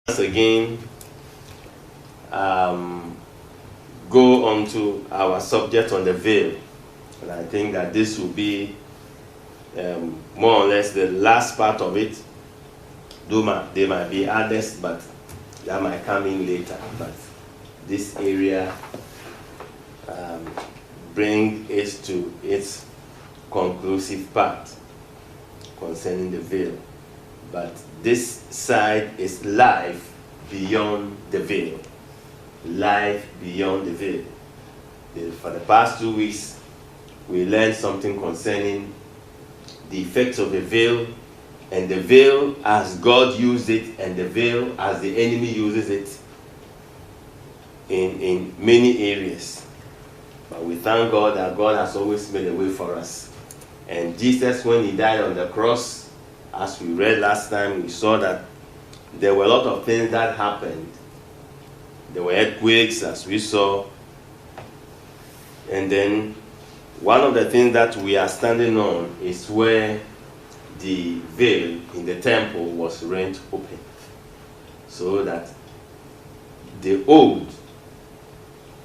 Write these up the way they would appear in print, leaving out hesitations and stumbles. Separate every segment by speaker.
Speaker 1: once again go on to our subject on the veil. And I think that this will be more or less the last part of it. There might be others, but that might come in later. But this area bring it to its conclusive part concerning the veil. But this side is life beyond the veil. Life beyond the veil. For the past 2 weeks, we learned something concerning the effects of the veil, and the veil as God used it, and the veil as the enemy uses it in many areas. But we thank God that God has always made a way for us. And Jesus, when he died on the cross, as we read last time, we saw that there were a lot of things that happened. There were earthquakes, as we saw. And then one of the things that we are standing on is where the veil in the temple was rent open, so that the old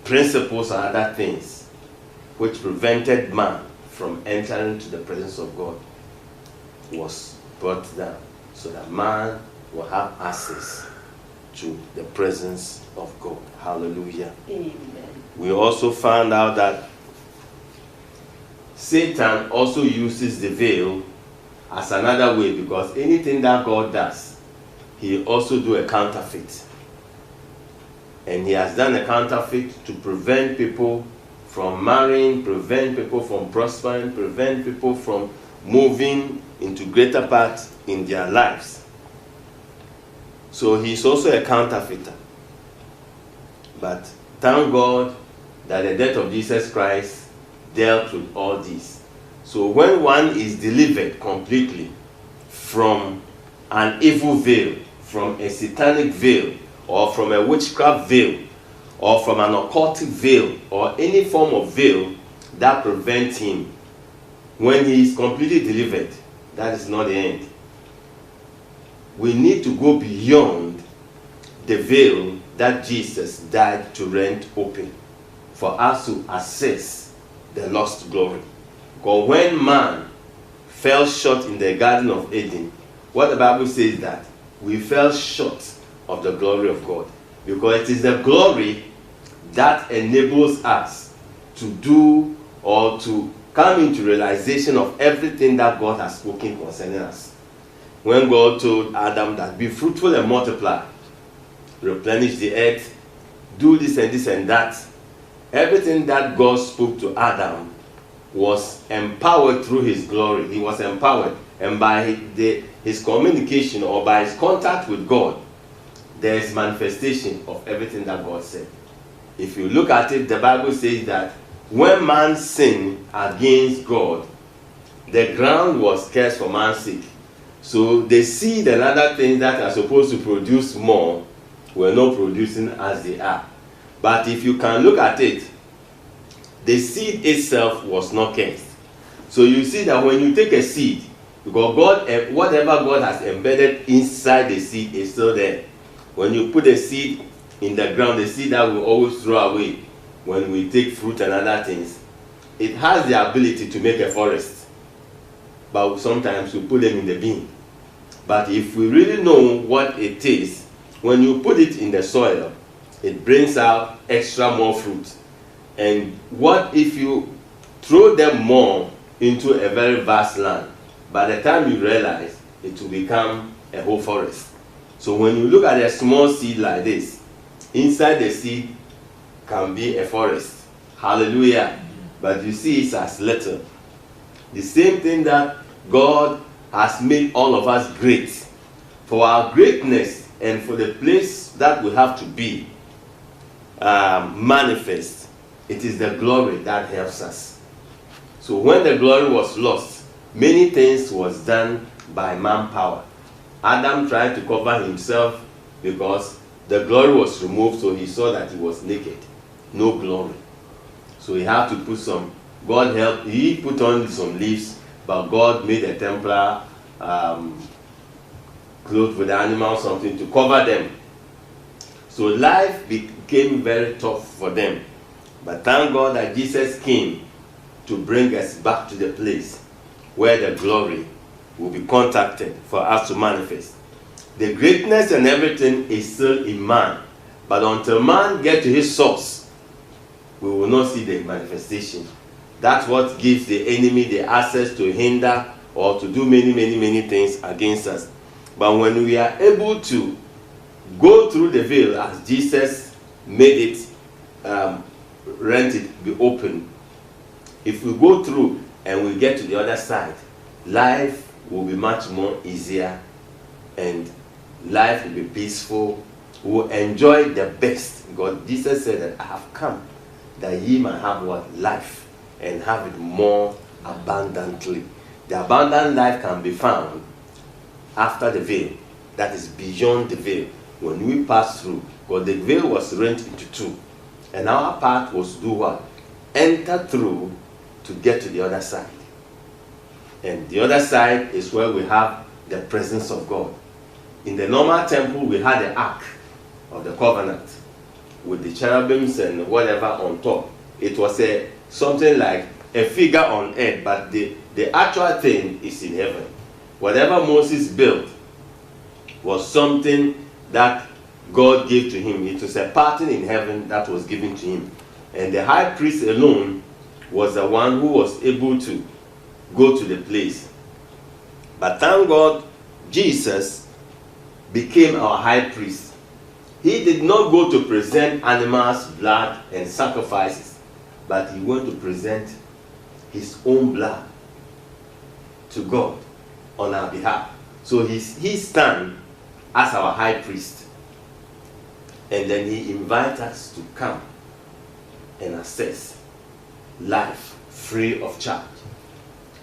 Speaker 1: principles and other things which prevented man from entering to the presence of God was brought down, so that man will have access to the presence of God. Hallelujah.
Speaker 2: Amen.
Speaker 1: We also found out that Satan also uses the veil as another way, because anything that God does, he also do a counterfeit. And he has done a counterfeit to prevent people from marrying, prevent people from prospering, prevent people from moving into greater parts in their lives. So he's also a counterfeiter. But thank God that the death of Jesus Christ dealt with all this. So when one is delivered completely from an evil veil, from a satanic veil, or from a witchcraft veil, or from an occultic veil, or any form of veil that prevents him, when he is completely delivered, that is not the end. We need to go beyond the veil that Jesus died to rent open for us to access the lost glory. Because when man fell short in the Garden of Eden, what the Bible says that we fell short of the glory of God. Because it is the glory that enables us to do or to come into realization of everything that God has spoken concerning us. When God told Adam that be fruitful and multiply, replenish the earth, do this and this and that, everything that God spoke to Adam was empowered through his glory. He was empowered, and by his communication or by his contact with God, there is manifestation of everything that God said. If you look at it, the Bible says that when man sinned against God, the ground was cursed for man's sake. So the seed and other things that are supposed to produce more were not producing as they are. But if you can look at it, the seed itself was not cursed. So you see that when you take a seed, because God, whatever God has embedded inside the seed is still there. When you put a seed in the ground, the seed that we always throw away when we take fruit and other things, it has the ability to make a forest. But sometimes we put them in the bin. But if we really know what it is, when you put it in the soil, it brings out extra more fruit. And what if you throw them more into a very vast land? By the time you realize, it will become a whole forest. So when you look at a small seed like this, inside the seed can be a forest. Hallelujah. But you see it's as little. The same thing that God has made all of us great. For our greatness and for the place that we have to be manifest, it is the glory that helps us. So when the glory was lost, many things was done by manpower. Adam tried to cover himself because the glory was removed, so he saw that he was naked. No glory. So he had to put some, God helped, he put on some leaves, but God made a temporary clothed with the animal something to cover them So life became very tough for them. But thank God that Jesus came to bring us back to the place where the glory will be contacted for us to manifest. The greatness and everything is still in man. But until man gets to his source, we will not see the manifestation. That's what gives the enemy the access to hinder or to do many things against us. But when we are able to go through the veil as Jesus made it, rent it be open, if we go through and we get to the other side, life will be much more easier and life will be peaceful. We will enjoy the best. God, Jesus said that I have come that ye might have what? Life, and have it more abundantly. The abundant life can be found after the veil, that is beyond the veil. When we pass through, because the veil was rent into two, and our part was to do what? Enter through to get to the other side. And the other side is where we have the presence of God. In the normal temple, we had the ark of the covenant with the cherubims and whatever on top. It was something like a figure on earth, but the actual thing is in heaven. Whatever Moses built was something that God gave to him. It was a pattern in heaven that was given to him. And the high priest alone was the one who was able to go to the place. But thank God, Jesus became our high priest. He did not go to present animals' blood and sacrifices, but he went to present his own blood to God on our behalf. So he stands as our high priest. And then he invites us to come and access life free of charge.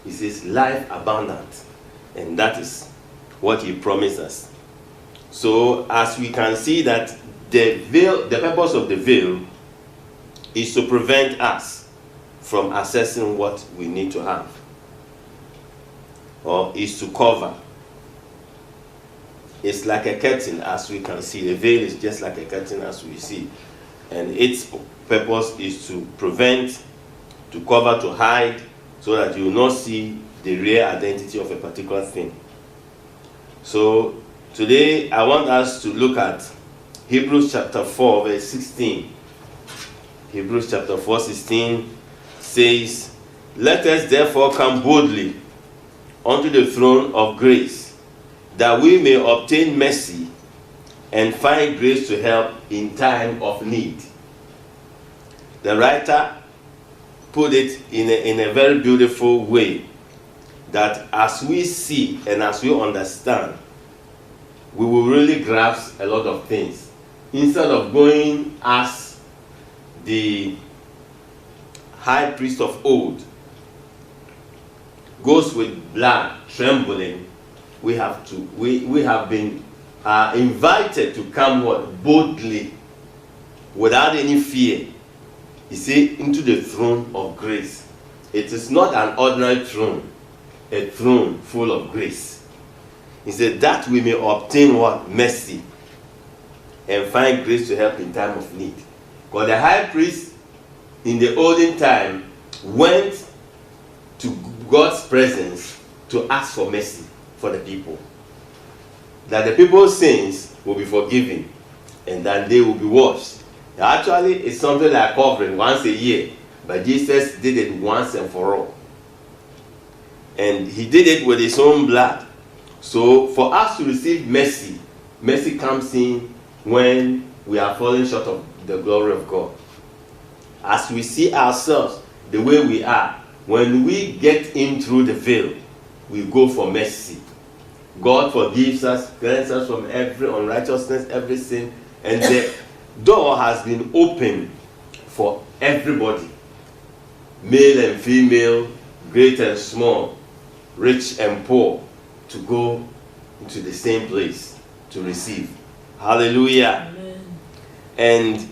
Speaker 1: He says life abundant. And that is what he promised us. So as we can see that the veil, the purpose of the veil is to prevent us from accessing what we need to have, or is to cover. It's like a curtain, as we can see. The veil is just like a curtain, as we see. And its purpose is to prevent, to cover, to hide, so that you will not see the real identity of a particular thing. So today I want us to look at Hebrews chapter 4, verse 16. Hebrews chapter 4, 16 says, "Let us therefore come boldly unto the throne of grace, that we may obtain mercy and find grace to help in time of need." The writer put it in a very beautiful way, that as we see and as we understand, we will really grasp a lot of things. Instead of going as the high priest of old goes with blood trembling, we have been invited to come boldly, without any fear. You see, into the throne of grace. It is not an ordinary throne, a throne full of grace. He said that we may obtain what? Mercy, and find grace to help in time of need. Because the high priest in the olden time went to God's presence to ask for mercy for the people, that the people's sins will be forgiven and that they will be washed. Actually, it's something like covering once a year, but Jesus did it once and for all. And he did it with his own blood. So for us to receive mercy, mercy comes in when we are falling short of the glory of God. As we see ourselves the way we are, when we get in through the veil, we go for mercy. God forgives us, cleanses us from every unrighteousness, every sin, and the door has been opened for everybody, male and female, great and small, rich and poor, to go into the same place to receive. Hallelujah. Amen. And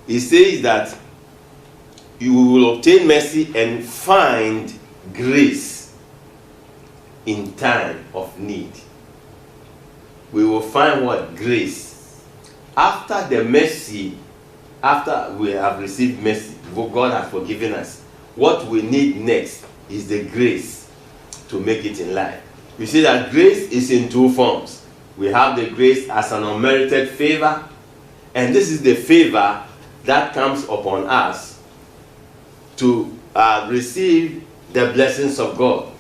Speaker 1: he says that you will obtain mercy and find grace in time of need. We will find what? Grace after the mercy, after we have received mercy, God has forgiven us, what we need next is the grace to make it in life. You see that grace is in two forms. We have the grace as an unmerited favor, and this is the favor that comes upon us to receive the blessings of God.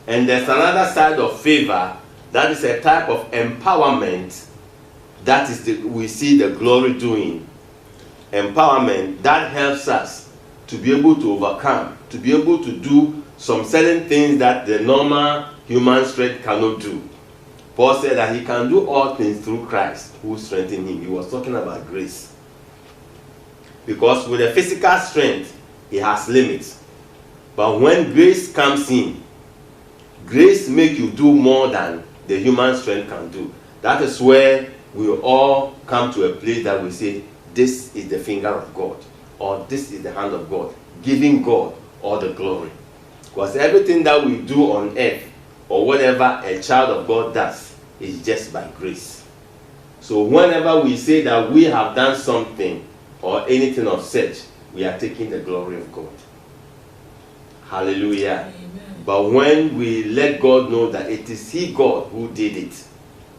Speaker 1: And there's another side of favor that is a type of empowerment that is we see the glory doing. Empowerment that helps us to be able to overcome, to be able to do some certain things that the normal human strength cannot do. Paul said that he can do all things through Christ who strengthened him. He was talking about grace. Because with the physical strength, he has limits. But when grace comes in, grace makes you do more than the human strength can do. That is where we all come to a place that we say, this is the finger of God, or this is the hand of God, giving God all the glory. Because everything that we do on earth, or whatever a child of God does, is just by grace. So whenever we say that we have done something, or anything of such, we are taking the glory of God. Hallelujah. Amen. But when we let God know that it is He, God, who did it,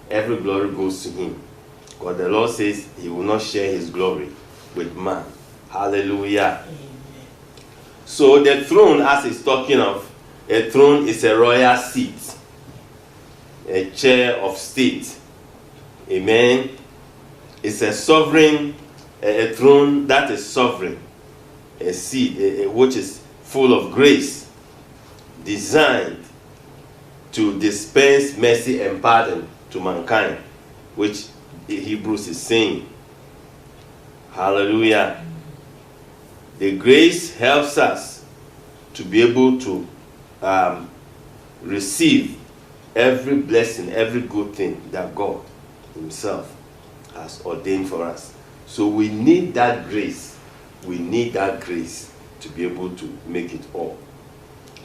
Speaker 1: every glory goes to Him. Because the Lord says He will not share His glory with man. Hallelujah. Amen. So the throne, as He's talking of, a throne is a royal seat, a chair of state. Amen. It's a sovereign, a throne that is sovereign, a seat which is full of grace, designed to dispense mercy and pardon to mankind, which Hebrews is saying. Hallelujah. The grace helps us to be able to receive every blessing, every good thing that God Himself has ordained for us. So we need that grace. We need that grace to be able to make it all.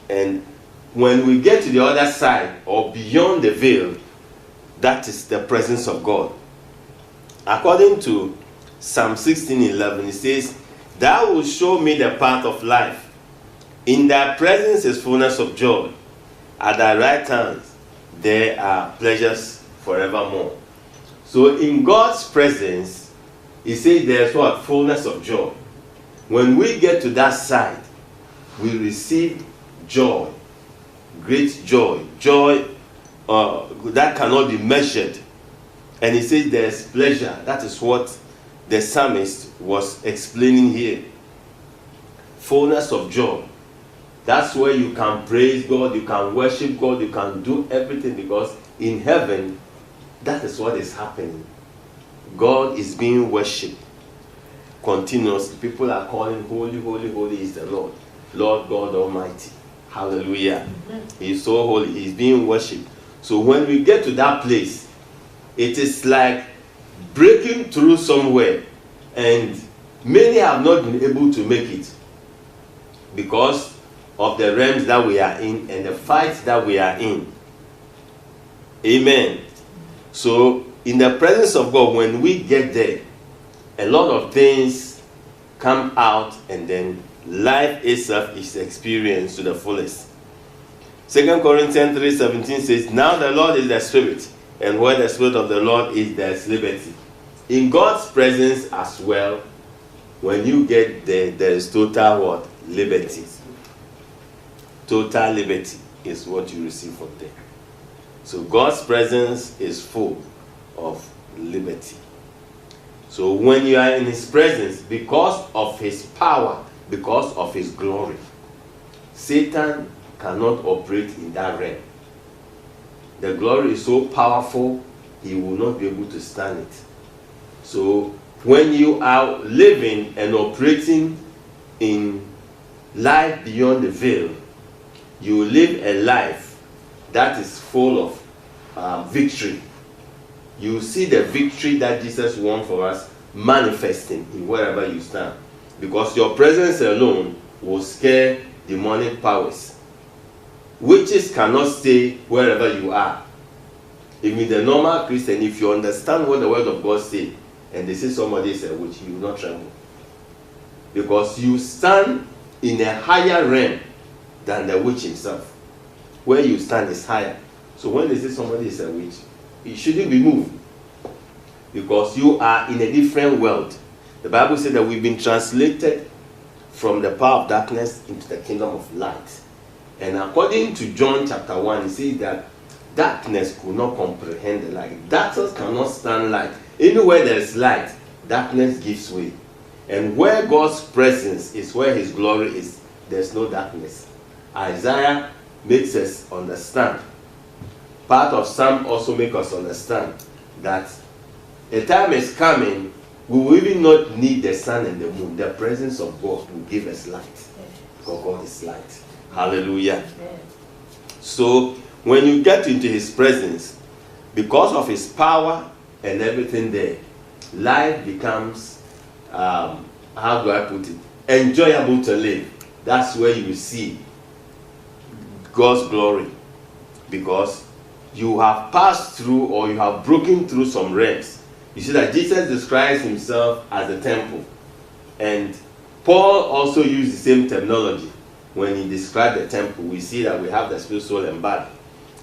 Speaker 1: And when we get to the other side, or beyond the veil, that is the presence of God. According to Psalm 16:11, it says, "Thou wilt show me the path of life. In thy presence is fullness of joy. At thy right hand there are pleasures forevermore." So in God's presence, He says there's what? Fullness of joy. When we get to that side, we receive joy, great joy, joy that cannot be measured. And He says there's pleasure. That is what the psalmist was explaining here. Fullness of joy. That's where you can praise God, you can worship God, you can do everything, because in heaven, that is what is happening. God is being worshipped continuously. People are calling, holy, holy, holy is the Lord. Lord God Almighty. Hallelujah. Amen. He is so holy. He is being worshipped. So when we get to that place, it is like breaking through somewhere, and many have not been able to make it because of the realms that we are in and the fights that we are in. Amen. So in the presence of God, when we get there, a lot of things come out, and then life itself is experienced to the fullest. 2 Corinthians 3:17 says, "Now the Lord is the Spirit, and where the Spirit of the Lord is, there is liberty." In God's presence as well, when you get there, there is total what? Liberty. Total liberty is what you receive from there. So God's presence is full of liberty. So when you are in His presence, because of His power, because of His glory, Satan cannot operate in that realm. The glory is so powerful, he will not be able to stand it. So when you are living and operating in life beyond the veil, you live a life that is full of victory. You see the victory that Jesus won for us manifesting in wherever you stand. Because your presence alone will scare demonic powers. Witches cannot stay wherever you are. Even the normal Christian, if you understand what the Word of God says, and they say somebody is a witch, you will not tremble. Because you stand in a higher realm than the witch himself. Where you stand is higher. So when they say somebody is a witch, you shouldn't be moved. Because you are in a different world. The Bible says that we've been translated from the power of darkness into the kingdom of light. And according to John chapter 1, it says that darkness could not comprehend the light. Darkness cannot stand light. Anywhere there is light, darkness gives way. And where God's presence is, where his glory is, there's no darkness. Isaiah makes us understand. Part of Psalm also makes us understand that a time is coming, we will even not need the sun and the moon. The presence of God will give us light. Because God is light. Hallelujah. So, when you get into his presence, because of his power and everything there, life becomes, how do I put it, enjoyable to live. That's where you will see God's glory. Because you have passed through, or you have broken through some realms. You see that Jesus describes himself as a temple. And Paul also used the same terminology when he described the temple. We see that we have the spirit, soul, and body.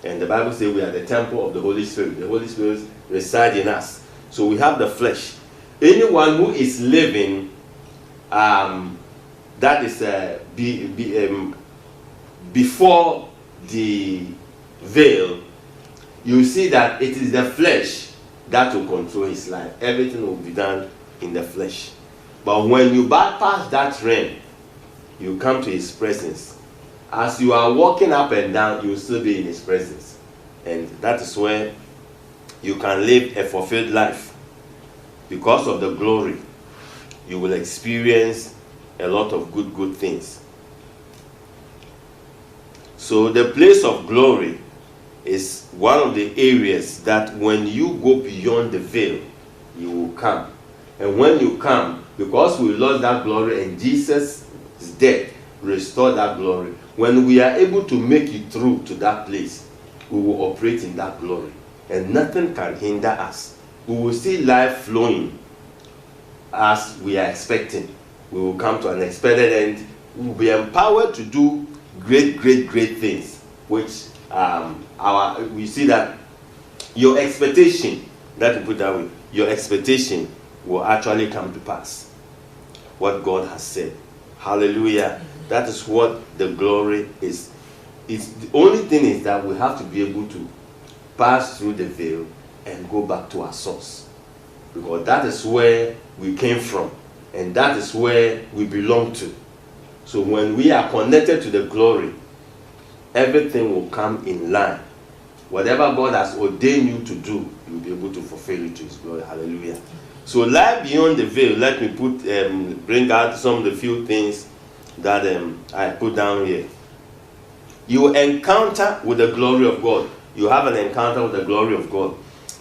Speaker 1: And the Bible says we are the temple of the Holy Spirit. The Holy Spirit resides in us. So we have the flesh. Anyone who is living, that is before the veil, you see that it is the flesh that will control his life. Everything will be done in the flesh. But when you bypass that realm, you come to his presence. As you are walking up and down, you will still be in his presence. And that is where you can live a fulfilled life. Because of the glory, you will experience a lot of good things. So the place of glory is one of the areas that when you go beyond the veil, you will come. And when you come, because we lost that glory and Jesus' death restored that glory, when we are able to make it through to that place, we will operate in that glory. And nothing can hinder us. We will see life flowing as we are expecting. We will come to an expected end. We will be empowered to do great things, which we see that your expectation, that we put that way, your expectation will actually come to pass. What God has said. Hallelujah. That is what the glory is. It's the only thing is that we have to be able to pass through the veil and go back to our source. Because that is where we came from. And that is where we belong to. So when we are connected to the glory, everything will come in line. Whatever God has ordained you to do, you'll be able to fulfill it to his glory. Hallelujah. So life beyond the veil, let me bring out some of the few things that I put down here. You encounter with the glory of God. You have an encounter with the glory of God.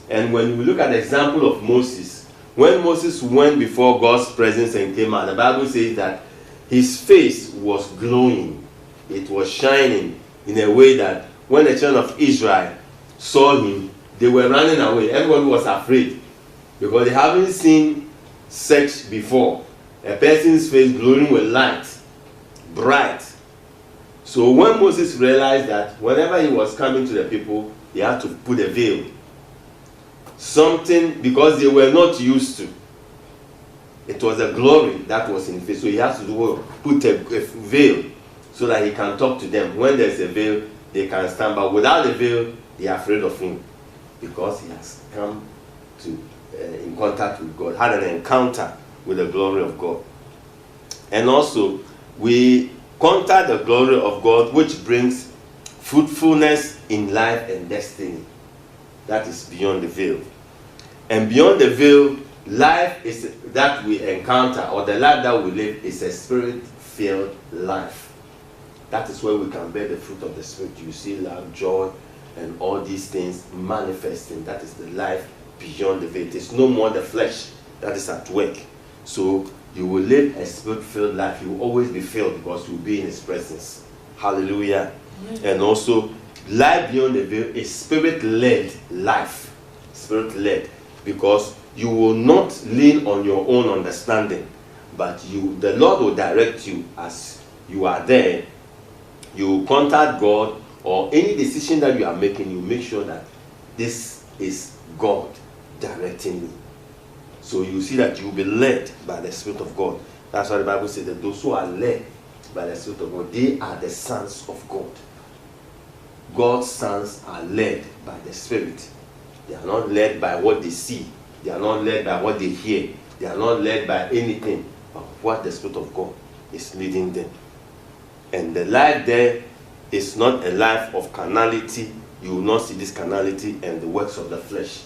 Speaker 1: And when we look at the example of Moses, when Moses went before God's presence and came out, the Bible says that his face was glowing. It was shining in a way that when the children of Israel saw him, they were running away. Everyone was afraid because they haven't seen such before. A person's face glowing with light, bright. So when Moses realized that whenever he was coming to the people, he had to put a veil. Something because they were not used to. It was a glory that was in his face. So he has to put a veil so that he can talk to them. When there's a veil, they can stand. But without a veil, they are afraid of him. Because he has come to in contact with God, had an encounter with the glory of God. And also, we contact the glory of God, which brings fruitfulness in life and destiny. That is beyond the veil. And beyond the veil, life is that we encounter, or the life that we live, is a spirit-filled life. That is where we can bear the fruit of the Spirit. You see love, joy, and all these things manifesting. That is the life beyond the veil. It is no more the flesh that is at work. So you will live a spirit-filled life. You will always be filled because you will be in his presence. Hallelujah. Mm-hmm. And also, life beyond the veil is spirit-led life. Spirit-led. Because you will not lean on your own understanding, but the Lord will direct you as you are there. You will contact God, or any decision that you are making, you make sure that this is God directing you. So you see that you will be led by the Spirit of God. That's why the Bible says that those who are led by the Spirit of God, they are the sons of God. God's sons are led by the Spirit. They are not led by what they see. They are not led by what they hear. They are not led by anything but what the Spirit of God is leading them. And the life there is not a life of carnality. You will not see this carnality and the works of the flesh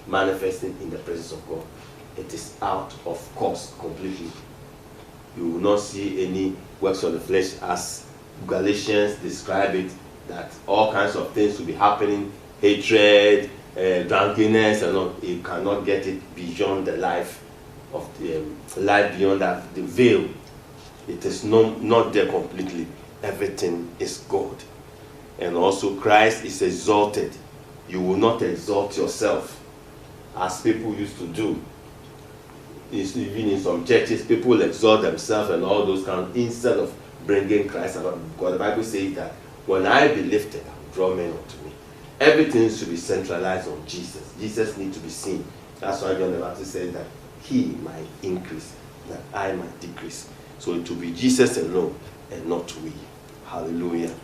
Speaker 1: manifesting in the presence of God. It is out of course completely. You will not see any works of the flesh as Galatians describe it, that all kinds of things will be happening, hatred, drunkenness, and all. You cannot get it beyond the life of the life beyond that, the veil. It is not there completely. Everything is God. And also Christ is exalted. You will not exalt yourself as people used to do. Even in some churches, people will exalt themselves and all those kinds, instead of bringing Christ about. Because the Bible says that when I be lifted, I will draw men unto me. Everything should be centralized on Jesus. Jesus needs to be seen. That's why John the Baptist said that he might increase, that I might decrease. So it will be Jesus alone and not we. Hallelujah.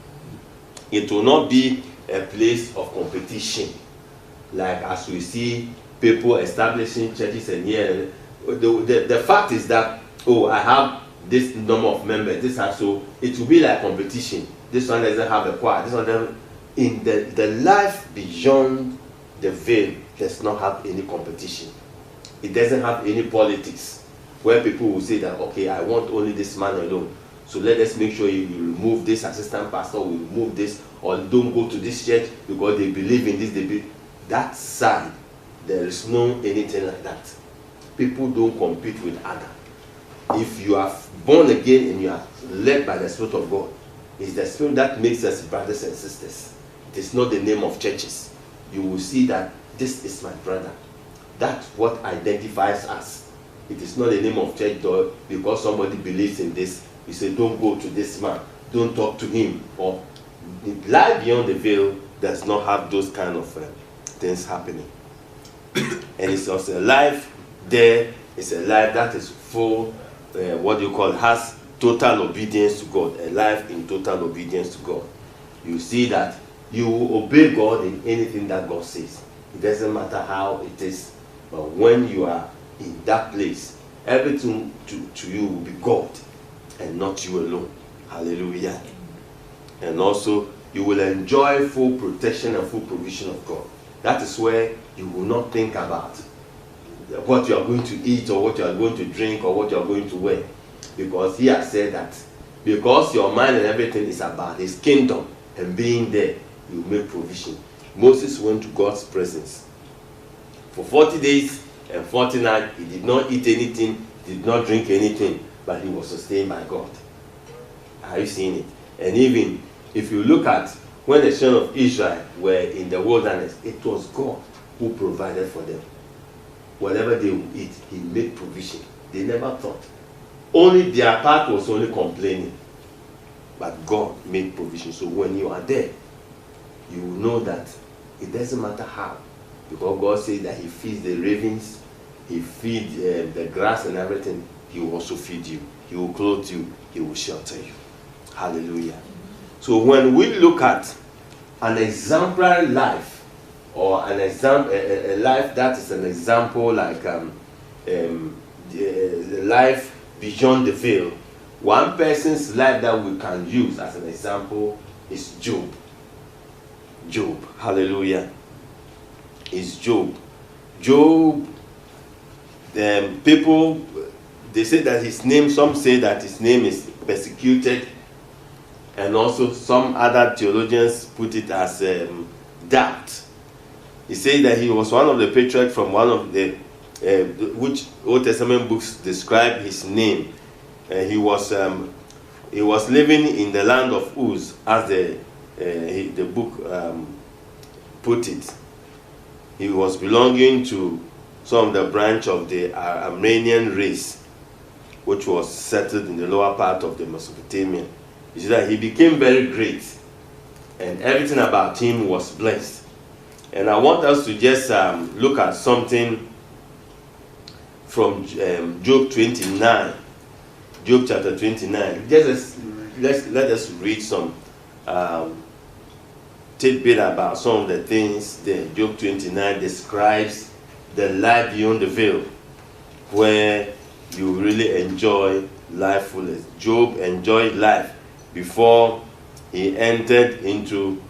Speaker 1: It will not be a place of competition, like as we see people establishing churches and here. The fact is that, oh, I have this number of members, this has, so it will be like competition. This one doesn't have a choir, this one doesn't. In the life beyond the veil does not have any competition. It doesn't have any politics where people will say that, okay, I want only this man alone, so let us make sure you remove this assistant pastor, we remove this, or don't go to this church because they believe in this, that side. There is no anything like that. People don't compete with others. If you are born again and you are led by the Spirit of God, it's the Spirit that makes us brothers and sisters. It is not the name of churches. You will see that this is my brother. That's what identifies us. It is not the name of church, though, because somebody believes in this. You say, don't go to this man, don't talk to him. Or life beyond the veil does not have those kind of things happening. And it's also a life there. It's a life that is full, has total obedience to God. A life in total obedience to God. You see that you will obey God in anything that God says. It doesn't matter how it is, but when you are in that place, everything to you will be God and not you alone. Hallelujah. And also, you will enjoy full protection and full provision of God. That is where you will not think about what you are going to eat or what you are going to drink or what you are going to wear. Because he has said that because your mind and everything is about his kingdom and being there, you make provision. Moses went to God's presence. For 40 days and 40 nights, he did not eat anything, did not drink anything, but he was sustained by God. Are you seeing it? And even if you look at when the children of Israel were in the wilderness, it was God who provided for them. Whatever they would eat, he made provision. They never thought. Only their part was only complaining. But God made provision. So when you are there, you will know that it doesn't matter how. Because God says that he feeds the ravens, he feeds the grass and everything. He will also feed you. He will clothe you. He will shelter you. Hallelujah. So when we look at an exemplary life, or an example, a life that is an example like the life beyond the veil, one person's life that we can use as an example is Job. Job, hallelujah, is Job. Job, people, they say that his name, some say that his name is persecuted, and also some other theologians put it as doubt. He said that he was one of the patriarchs from one of the which Old Testament books describe his name. He was living in the land of Uz, as the book put it. He was belonging to some of the branch of the Armenian race, which was settled in the lower part of the Mesopotamia. You see that he became very great, and everything about him was blessed. And I want us to just look at something from Job 29, Job chapter 29. Let us read some tidbit about some of the things that Job 29 describes the life beyond the veil, where you really enjoy life fullest. Job enjoyed life before he entered into,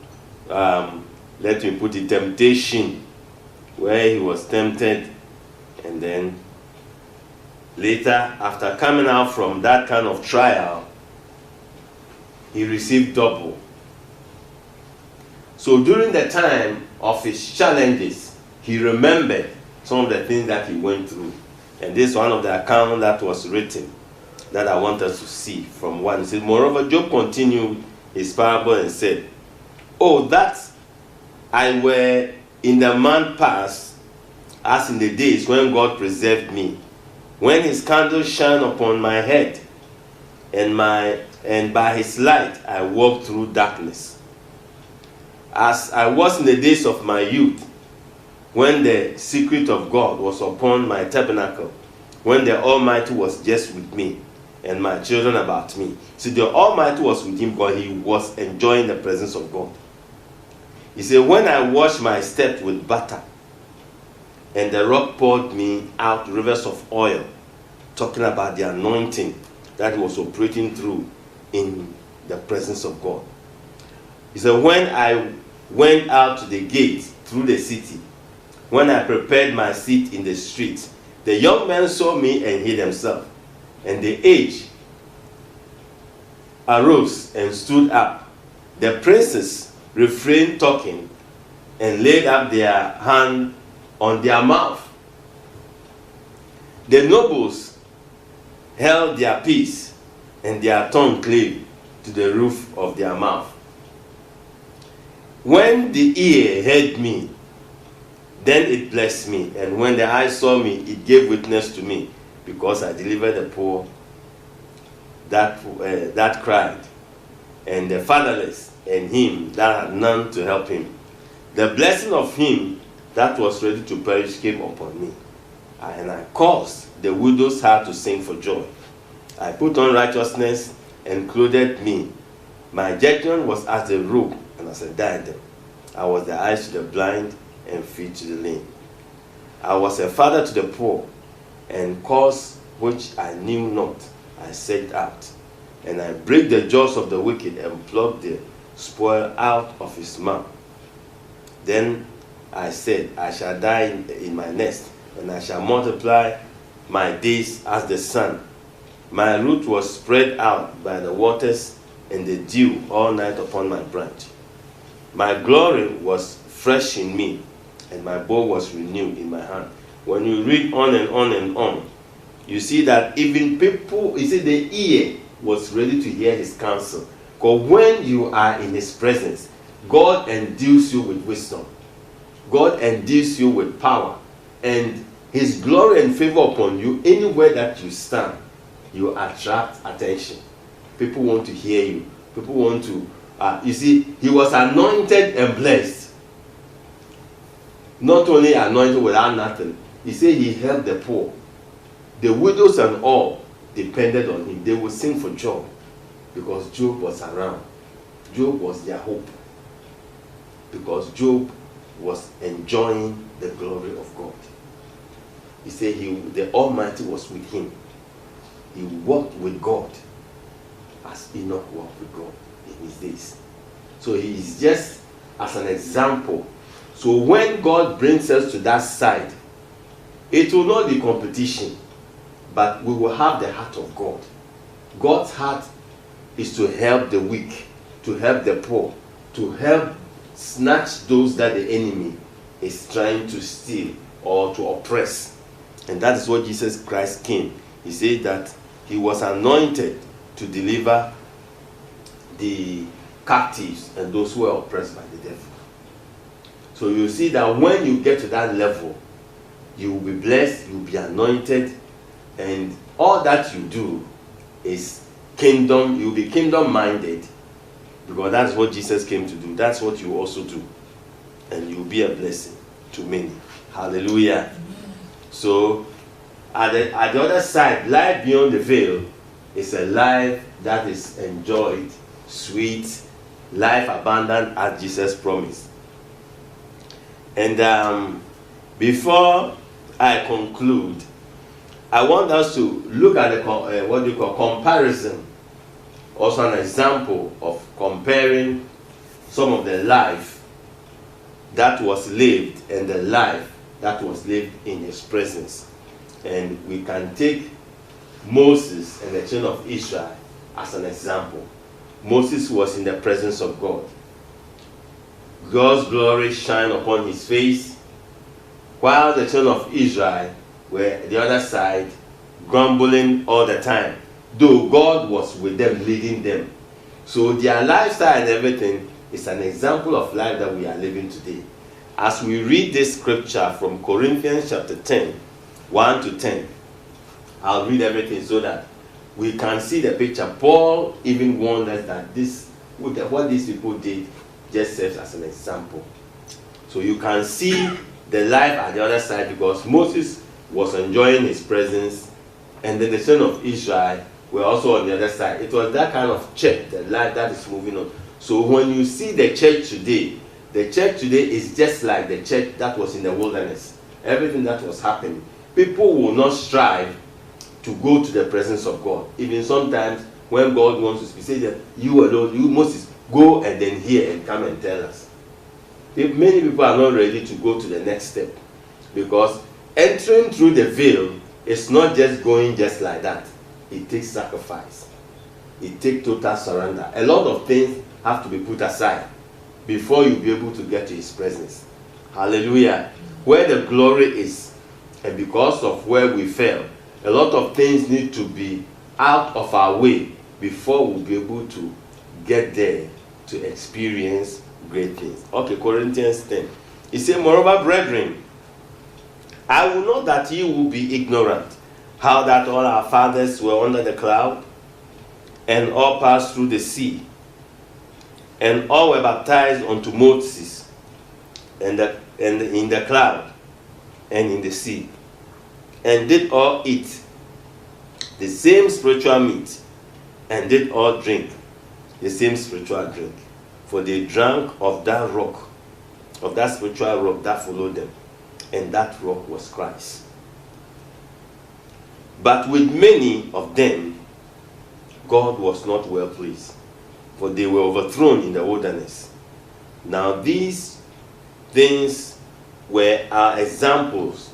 Speaker 1: let me put it, temptation, where he was tempted, and then later, after coming out from that kind of trial, he received double. So during the time of his challenges, he remembered some of the things that he went through. And this is one of the accounts that was written that I want us to see from one. It says, moreover, Job continued his parable and said, oh, that I were in the month past, as in the days when God preserved me, when his candle shone upon my head, and by his light I walked through darkness. As I was in the days of my youth, when the secret of God was upon my tabernacle, when the Almighty was just with me, and my children about me. See, the Almighty was with him because he was enjoying the presence of God. He said, when I washed my steps with butter, and the rock poured me out rivers of oil, talking about the anointing that he was operating through in the presence of God. He said, when I went out to the gate through the city, when I prepared my seat in the street, the young men saw me and hid themselves, and the aged arose and stood up. The princes refrained talking and laid up their hand on their mouth. The nobles held their peace, and their tongue clave to the roof of their mouth. When the ear heard me, then it blessed me, and when the eye saw me, it gave witness to me, because I delivered the poor that cried, and the fatherless, and him that had none to help him. The blessing of him that was ready to perish came upon me, and I caused the widow's heart to sing for joy. I put on righteousness and clothed me. My judgment was as a robe and as a diadem. I was the eyes to the blind and feet to the lame. I was a father to the poor, and cause which I knew not I set out. And I break the jaws of the wicked and pluck the spoil out of his mouth. Then I said, I shall die in my nest, and I shall multiply my days as the sun. My root was spread out by the waters, and the dew all night upon my branch. My glory was fresh in me, and my bow was renewed in my hand. When you read on and on and on, you see that even people, you see, the ear was ready to hear his counsel. Because when you are in his presence, God endues you with wisdom. God endues you with power. And his glory and favor upon you, anywhere that you stand, you attract attention. People want to hear you. People want to, you see, he was anointed and blessed. Not only anointed without nothing. He said he helped the poor. The widows and all depended on him. They would sing for joy because Job was around. Job was their hope. Because Job was enjoying the glory of God. He said the Almighty was with him. He walked with God as Enoch walked with God in his days. So he is just as an example. So when God brings us to that side, it will not be competition, but we will have the heart of God. God's heart is to help the weak, to help the poor, to help snatch those that the enemy is trying to steal or to oppress. And that is what Jesus Christ came. He said that he was anointed to deliver the captives and those who are oppressed by the devil. So you see that when you get to that level, You will be blessed, you will be anointed, and all that you do is kingdom. You will be kingdom minded, because that's what Jesus came to do. That's what you also do, and you will be a blessing to many. Hallelujah. So at the other side, life beyond the veil is a life that is enjoyed, sweet, life abundant as Jesus promised. And before I conclude, I want us to look at the what you call comparison, also an example of comparing some of the life that was lived and the life that was lived in his presence. And we can take Moses and the children of Israel as an example. Moses was in the presence of God. God's glory shined upon his face, while the children of Israel were at the other side, grumbling all the time, though God was with them, leading them. So their lifestyle and everything is an example of life that we are living today. As we read this scripture from Corinthians chapter 10, 1 to 10, I'll read everything so that we can see the picture. Paul even warned us that what these people did just serves as an example. So you can see the life at the other side, because Moses was enjoying his presence, and then the children of Israel were also on the other side. It was that kind of church, the life that is moving on. So when you see the church today is just like the church that was in the wilderness. Everything that was happening, people will not strive to go to the presence of God. Even sometimes when God wants to speak, say that you alone, you Moses, go and then hear and come and tell us. Many people are not ready to go to the next step, because entering through the veil is not just going just like that. It takes sacrifice. It takes total surrender. A lot of things have to be put aside before you'll be able to get to his presence. Hallelujah. Where the glory is, and because of where we fell, a lot of things need to be out of our way before we'll be able to get there to experience great things. Okay, Corinthians 10. He said, moreover, brethren, I will not that ye will be ignorant, how that all our fathers were under the cloud, and all passed through the sea, and all were baptized unto Moses, and in the cloud, and in the sea, and did all eat the same spiritual meat, and did all drink the same spiritual drink. For they drank of that rock, of that spiritual rock that followed them, and that rock was Christ. But with many of them, God was not well pleased, for they were overthrown in the wilderness. Now these things were our examples,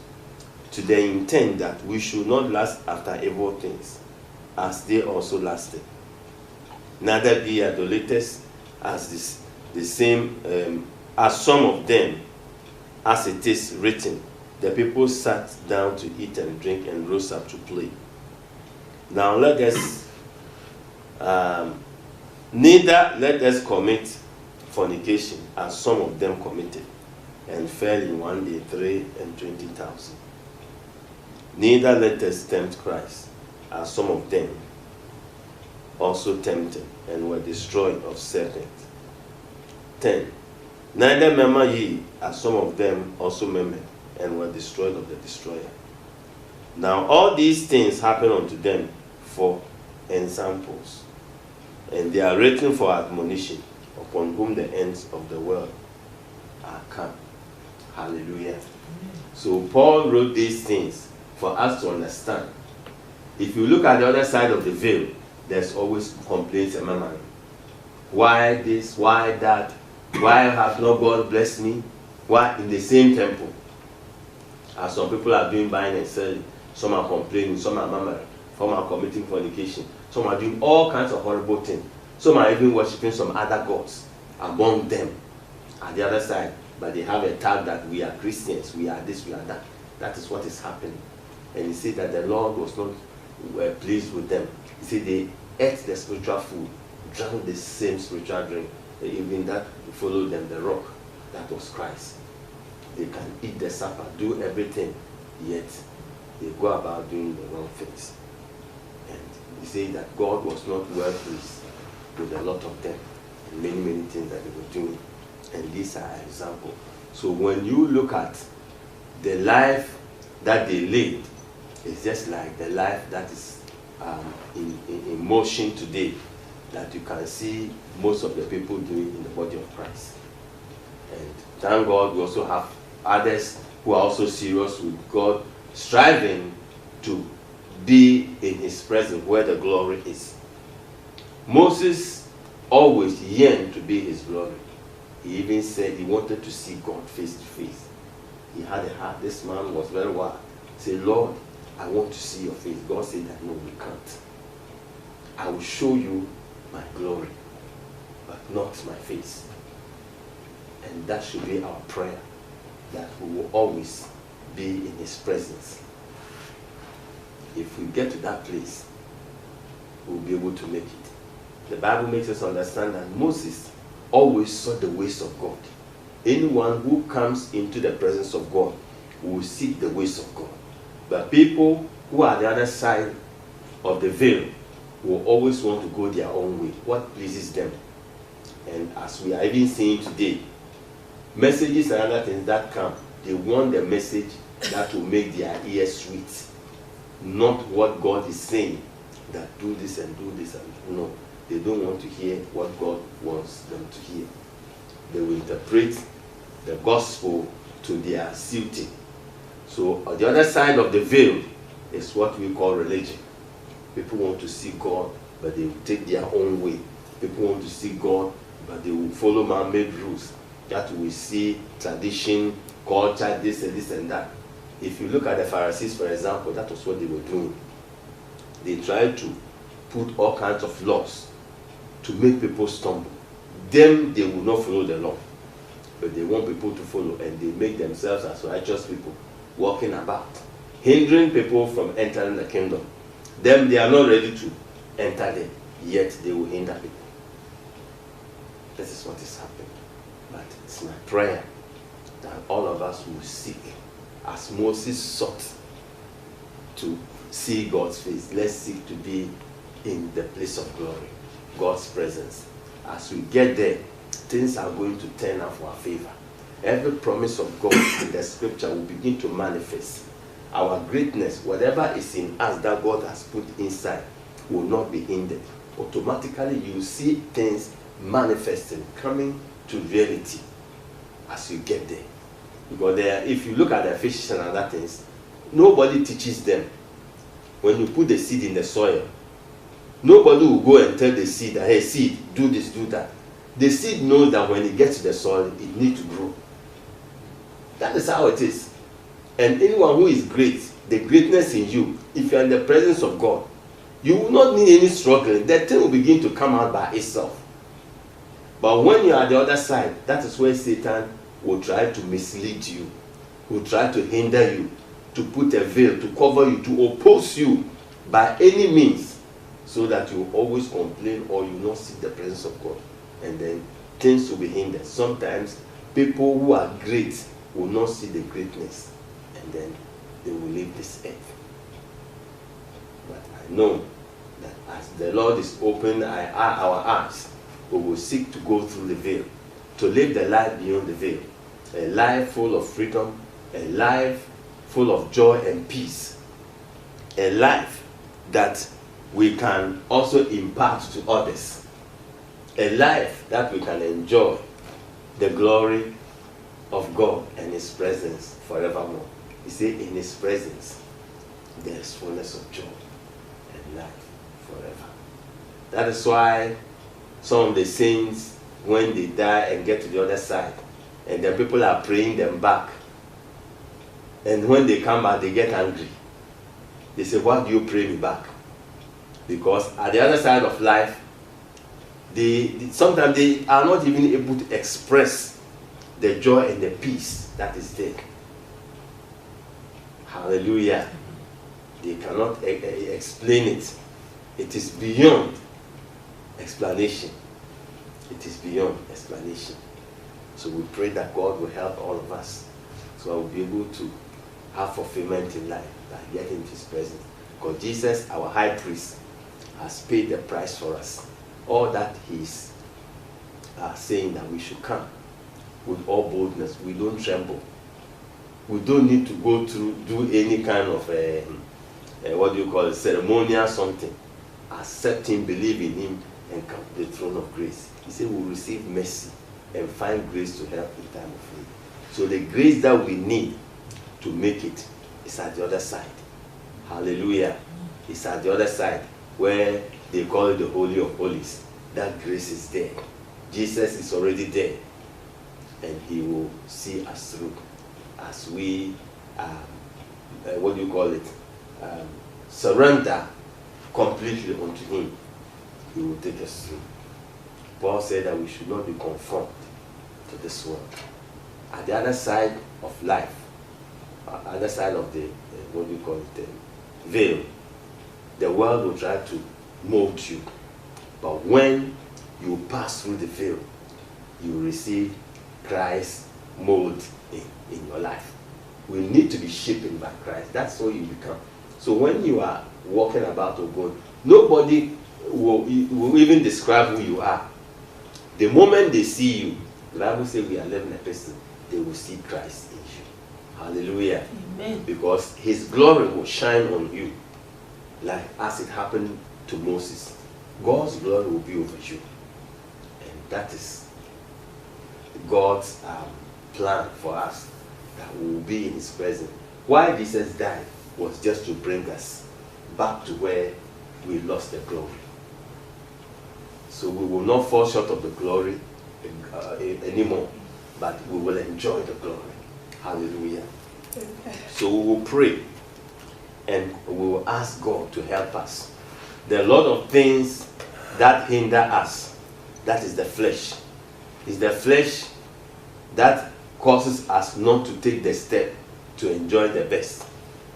Speaker 1: to the intent that we should not lust after evil things, as they also lasted. Neither be idolaters, as the same as some of them, as it is written, the people sat down to eat and drink and rose up to play. Now let us neither let us commit fornication, as some of them committed, and fell in one day 320,000. Neither let us tempt Christ, as some of them also tempted, and were destroyed of serpents. 10. Neither murmur ye, as some of them also murmured, and were destroyed of the destroyer. Now all these things happen unto them for ensamples, and they are written for admonition, upon whom the ends of the world are come. Hallelujah. So Paul wrote these things for us to understand. If you look at the other side of the veil, there's always complaints and murmuring. Why this? Why that? Why have not God blessed me? Why in the same temple? As some people are doing buying and selling, some are complaining, some are murmuring, some are committing fornication, some are doing all kinds of horrible things. Some are even worshiping some other gods among them at the other side, but they have a tag that we are Christians, we are this, we are that. That is what is happening. And he said that the Lord was not pleased with them. He said they ate the spiritual food, drank the same spiritual drink, even that followed them, the rock, that was Christ. They can eat the supper, do everything, yet they go about doing the wrong things. And he said that God was not well pleased with a lot of them, and many, many things that they were doing. And these are examples. So when you look at the life that they lived, it's just like the life that is in motion today, that you can see most of the people doing in the body of Christ. And thank God we also have others who are also serious with God, striving to be in his presence where the glory is. Moses always yearned to be his glory. He even said he wanted to see God face to face. He had a heart. This man was very wild. He said, Lord, I want to see your face. God said that no, we can't. I will show you my glory, but not my face. And that should be our prayer, that we will always be in his presence. If we get to that place, we'll be able to make it. The Bible makes us understand that Moses always sought the ways of God. Anyone who comes into the presence of God will seek the ways of God. But people who are the other side of the veil will always want to go their own way, what pleases them. And as we are even seeing today, messages and other things that come, they want the message that will make their ears sweet, not what God is saying, that do this and do this. And no, they don't want to hear what God wants them to hear. They will interpret the gospel to their suiting. So on the other side of the veil is what we call religion. People want to see God, but they will take their own way. People want to see God, but they will follow man-made rules. That we see tradition, culture, this and that. If you look at the Pharisees, for example, that was what they were doing. They tried to put all kinds of laws to make people stumble. Them, they will not follow the law, but they want people to follow, and they make themselves as righteous people, walking about, hindering people from entering the kingdom. Them, they are not ready to enter there, yet they will hinder people. This is what is happening. But it's my prayer that all of us will seek, as Moses sought to see God's face. Let's seek to be in the place of glory, God's presence. As we get there, things are going to turn out for our favor. Every promise of God in the scripture will begin to manifest. Our greatness, whatever is in us that God has put inside, will not be hindered. Automatically, you see things manifesting, coming to reality as you get there. Because if you look at the fishes and other things, nobody teaches them. When you put the seed in the soil, nobody will go and tell the seed that, hey, seed, do this, do that. The seed knows that when it gets to the soil, it needs to grow. That is how it is. And anyone who is great, the greatness in you, if you are in the presence of God, you will not need any struggling. That thing will begin to come out by itself. But when you are at the other side, that is where Satan will try to mislead you, will try to hinder you, to put a veil, to cover you, to oppose you by any means, so that you will always complain or you will not seek the presence of God. And then things will be hindered. Sometimes people who are great will not see the greatness, and then they will leave this earth. But I know that as the Lord is opening our eyes, we will seek to go through the veil, to live the life beyond the veil, a life full of freedom, a life full of joy and peace, a life that we can also impart to others, a life that we can enjoy the glory of God and his presence forevermore. He said, in his presence there is fullness of joy and life forever. That is why some of the saints, when they die and get to the other side, and the people are praying them back, and when they come back, they get angry. They say, why do you pray me back? Because at the other side of life, sometimes they are not even able to express the joy and the peace that is there. Hallelujah. They cannot explain it. It is beyond explanation. It is beyond explanation. So we pray that God will help all of us, so I will be able to have fulfillment in life by getting into his presence. Because Jesus, our high priest, has paid the price for us. All that he's saying that we should come with all boldness. We don't tremble. We don't need to go through, do any kind of ceremonial something. Accept him, believe in him, and come to the throne of grace. He said we'll receive mercy and find grace to help in time of need. So the grace that we need to make it is at the other side. Hallelujah. It's at the other side where they call it the Holy of Holies. That grace is there. Jesus is already there. And he will see us through as we, surrender completely unto him. He will take us through. Paul said that we should not be conformed to this world. At the other side of life, other side of the, veil, the world will try to mold you. But when you pass through the veil, you receive Christ's mold in your life. We need to be shaped by Christ. That's what you become. So when you are walking about or going, nobody will even describe who you are. The moment they see you, the Bible says we are living a person, they will see Christ in you. Hallelujah.
Speaker 2: Amen.
Speaker 1: Because his glory will shine on you, like as it happened to Moses. God's glory will be over you. And that is God's plan for us, that we will be in his presence. Why Jesus died was just to bring us back to where we lost the glory. So we will not fall short of the glory anymore, but we will enjoy the glory. Hallelujah. So we will pray and we will ask God to help us. There are a lot of things that hinder us. That is the flesh. It's the flesh that causes us not to take the step to enjoy the best.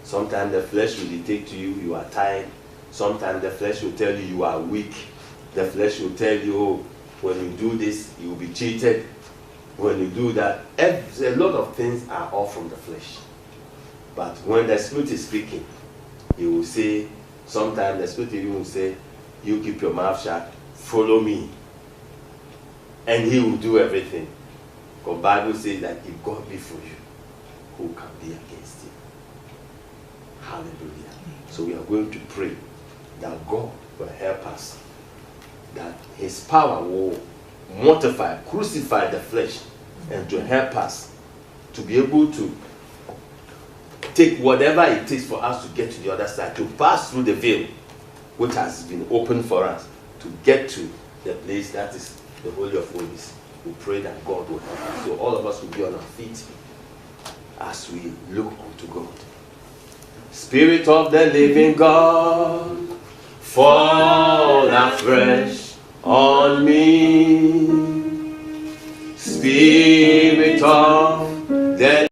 Speaker 1: Sometimes the flesh will dictate to you, you are tired. Sometimes the flesh will tell you, you are weak. The flesh will tell you, oh, when you do this, you will be cheated. When you do that, a lot of things are all from the flesh. But when the Spirit is speaking, he will say, sometimes the Spirit even will say, you keep your mouth shut, follow me. And he will do everything. Because the Bible says that if God be for you, who can be against you? Hallelujah. So we are going to pray that God will help us, that his power will mortify, crucify the flesh, and to help us to be able to take whatever it takes for us to get to the other side, to pass through the veil which has been opened for us, to get to the place that is the Holy of Holies. We pray that God will help us. So all of us will be on our feet as we look unto God. Spirit of the living God, fall afresh on me. Spirit of the